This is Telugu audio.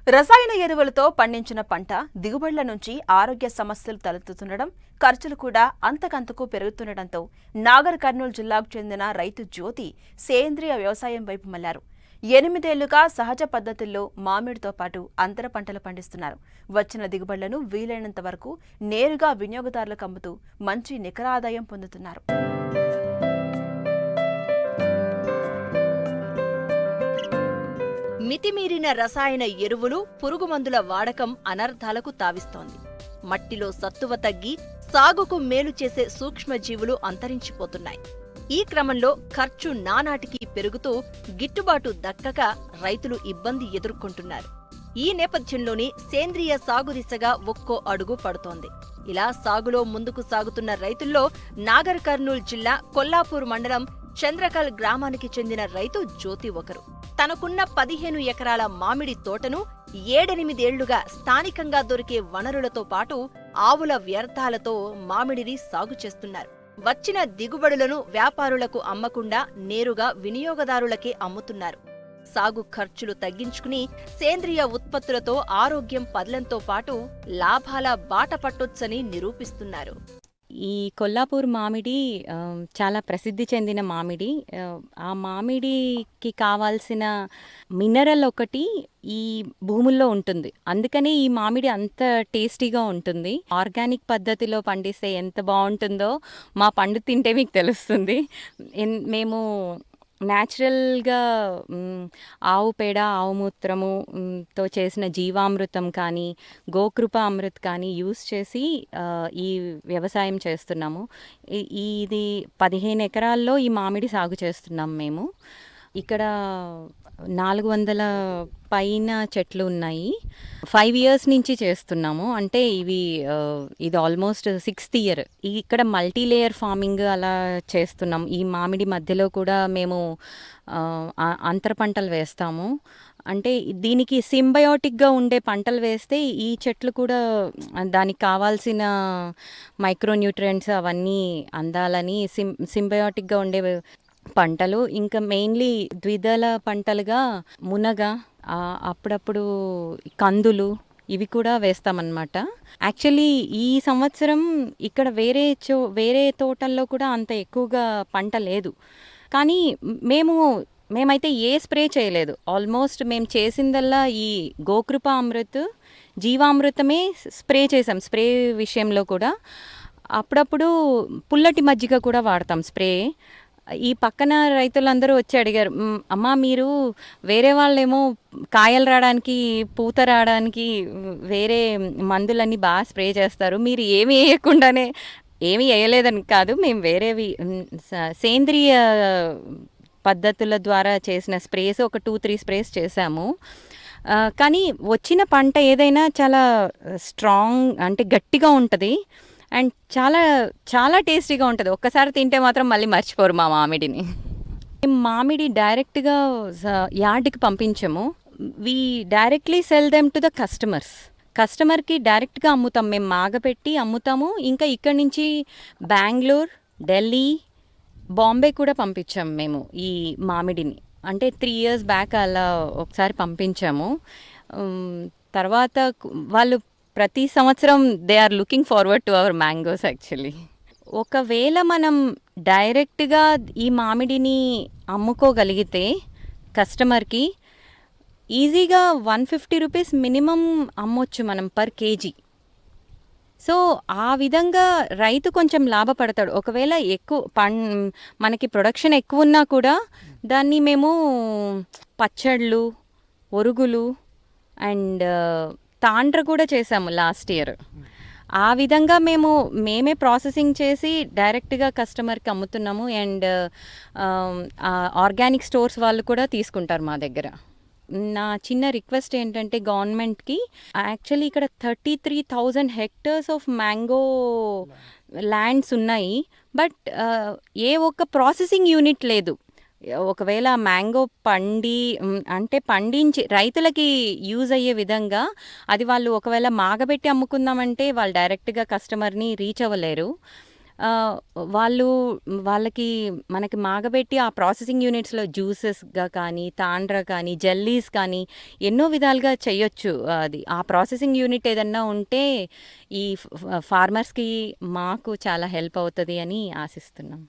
రసాయన ఎరువులతో పండించిన పంట దిగుబడుల నుంచి ఆరోగ్య సమస్యలు తలెత్తుతుండడం, ఖర్చులు కూడా అంతకంతకు పెరుగుతుండటంతో నాగర్ కర్నూలు జిల్లాకు చెందిన రైతు జ్యోతి సేంద్రియ వ్యవసాయం వైపు మళ్లారు. 8 ఏళ్లుగా సహజ పద్ధతుల్లో మామిడితో పాటు అంతర పంటలు పండిస్తున్నారు. వచ్చిన దిగుబడులను వీలైనంత వరకు నేరుగా వినియోగదారులకు అమ్ముతూ మంచి నికర ఆదాయం పొందుతున్నారు. మితిమీరిన రసాయన ఎరువులు, పురుగుమందుల వాడకం అనర్థాలకు తావిస్తోంది. మట్టిలో సత్తువ తగ్గి సాగుకు మేలు చేసే సూక్ష్మజీవులు అంతరించిపోతున్నాయి. ఈ క్రమంలో ఖర్చు నానాటికి పెరుగుతూ గిట్టుబాటు దక్కక రైతులు ఇబ్బంది ఎదుర్కొంటున్నారు. ఈ నేపథ్యంలోనే సేంద్రియ సాగు దిశగా ఒక్కో అడుగు పడుతోంది. ఇలా సాగులో ముందుకు సాగుతున్న రైతుల్లో నాగర్ కర్నూలు జిల్లా కొల్లాపూర్ మండలం చంద్రకల్ గ్రామానికి చెందిన రైతు జ్యోతి ఒకరు. తనకున్న 15 ఎకరాల మామిడి తోటను 7-8 ఏళ్లుగా స్థానికంగా దొరికే వనరులతో పాటు ఆవుల వ్యర్థాలతో మామిడిని సాగు చేస్తున్నారు. వచ్చిన దిగుబడులను వ్యాపారులకు అమ్మకుండా నేరుగా వినియోగదారులకే అమ్ముతున్నారు. సాగు ఖర్చులు తగ్గించుకుని సేంద్రియ ఉత్పత్తులతో ఆరోగ్యం పదిలంతో పాటు లాభాల బాట పట్టొచ్చని నిరూపిస్తున్నారు. ఈ కొల్లాపూర్ మామిడి చాలా ప్రసిద్ధి చెందిన మామిడి. ఆ మామిడికి కావాల్సిన మినరల్ ఒకటి ఈ భూముల్లో ఉంటుంది. అందుకనే ఈ మామిడి అంత టేస్టీగా ఉంటుంది. ఆర్గానిక్ పద్ధతిలో పండిస్తే ఎంత బాగుంటుందో మా పండు తింటే మీకు తెలుస్తుంది. మేము న్యాచురల్గా ఆవు పేడ, ఆవు మూత్రము తో చేసిన జీవామృతం కానీ, గోకృప అమృత్ కానీ యూస్ చేసి ఈ వ్యవసాయం చేస్తున్నాము. ఇది 15 ఎకరాల్లో ఈ మామిడి సాగు చేస్తున్నాం మేము. ఇక్కడ 400 పైన చెట్లు ఉన్నాయి. 5 ఇయర్స్ నుంచి చేస్తున్నాము. అంటే ఇది ఆల్మోస్ట్ 6th ఇయర్. ఇక్కడ మల్టీ లేయర్ ఫార్మింగ్ అలా చేస్తున్నాం. ఈ మామిడి మధ్యలో కూడా మేము అంతర పంటలు వేస్తాము. అంటే దీనికి సింబయోటిక్గా ఉండే పంటలు వేస్తే ఈ చెట్లు కూడా దానికి కావాల్సిన మైక్రోన్యూట్రియంట్స్ అవన్నీ అందాలని సింబయోటిక్గా ఉండే పంటలు. ఇంకా మెయిన్లీ ద్విదళ పంటలుగా మునగ, అప్పుడప్పుడు కందులు ఇవి కూడా వేస్తామన్నమాట. యాక్చువల్లీ ఈ సంవత్సరం ఇక్కడ వేరే తోటల్లో కూడా అంత ఎక్కువగా పంట లేదు. కానీ మేమైతే ఏ స్ప్రే చేయలేదు. ఆల్మోస్ట్ మేము చేసిందల్లా ఈ గోకృప అమృత్, జీవామృతమే స్ప్రే చేసాం. స్ప్రే విషయంలో కూడా అప్పుడప్పుడు పుల్లటి మజ్జిగ కూడా వాడతాం స్ప్రే. ఈ పక్కన రైతులందరూ వచ్చి అడిగారు, అమ్మా మీరు వేరే వాళ్ళేమో కాయలు రావడానికి, పూత రావడానికి వేరే మందులన్నీ బాగా స్ప్రే చేస్తారు, మీరు ఏమీ వేయకుండానే. ఏమీ వేయలేదని కాదు, మేము వేరేవి సేంద్రియ పద్ధతుల ద్వారా చేసిన స్ప్రేస్ ఒక 2-3 స్ప్రేస్ చేశాము. కానీ వచ్చిన పంట ఏదైనా చాలా స్ట్రాంగ్, అంటే గట్టిగా ఉంటుంది అండ్ చాలా చాలా టేస్టీగా ఉంటుంది. ఒక్కసారి తింటే మాత్రం మళ్ళీ మర్చిపోరు మా మామిడిని. మామిడి డైరెక్ట్గా యార్డ్కి పంపించము. We directly sell them to the కస్టమర్కి డైరెక్ట్గా అమ్ముతాం. మేము మాగపెట్టి అమ్ముతాము. ఇంకా ఇక్కడి నుంచి బెంగళూరు, ఢిల్లీ, బాంబే కూడా పంపించాము మేము ఈ మామిడిని. అంటే 3 years బ్యాక్ అలా ఒకసారి పంపించాము. తర్వాత వాళ్ళు ప్రతి సంవత్సరం they are looking forward to our mangoes actually. ఒకవేళ మనం డైరెక్ట్గా ఈ మామిడిని అమ్ముకోగలిగితే కస్టమర్కి ఈజీగా 150 రూపీస్ మినిమం అమ్మొచ్చు మనం పర్ కేజీ. సో ఆ విధంగా రైతు కొంచెం లాభపడతాడు. ఒకవేళ మనకి ప్రొడక్షన్ ఎక్కువ ఉన్నా కూడా దాన్ని మేము పచ్చళ్ళు, ఒరుగులు అండ్ తాండ్ర కూడా చేసాము లాస్ట్ ఇయర్. ఆ విధంగా మేమే ప్రాసెసింగ్ చేసి డైరెక్ట్గా కస్టమర్కి అమ్ముతున్నాము. అండ్ ఆర్గానిక్ స్టోర్స్ వాళ్ళు కూడా తీసుకుంటారు మా దగ్గర. నా చిన్న రిక్వెస్ట్ ఏంటంటే గవర్నమెంట్కి, యాక్చువల్లీ ఇక్కడ 33,000 hectares ఆఫ్ మ్యాంగో ల్యాండ్స్ ఉన్నాయి. బట్ ఏ ఒక్క ప్రాసెసింగ్ యూనిట్ లేదు. ఒకవేళ మ్యాంగో పండించి రైతులకి యూజ్ అయ్యే విధంగా అది వాళ్ళు ఒకవేళ మాగబెట్టి అమ్ముకుందామంటే వాళ్ళు డైరెక్ట్గా కస్టమర్ని రీచ్ అవ్వలేరు. వాళ్ళు వాళ్ళకి మనకి మాగబెట్టి ఆ ప్రాసెసింగ్ యూనిట్స్‌లో జ్యూసెస్‌గా కానీ, తాండ్ర కానీ, జెల్లీస్ కానీ ఎన్నో విధాలుగా చెయ్యొచ్చు. అది ఆ ప్రాసెసింగ్ యూనిట్ ఏదన్నా ఉంటే ఈ ఫార్మర్స్‌కి, మాకు చాలా హెల్ప్ అవుతది అని ఆశిస్తున్నాం.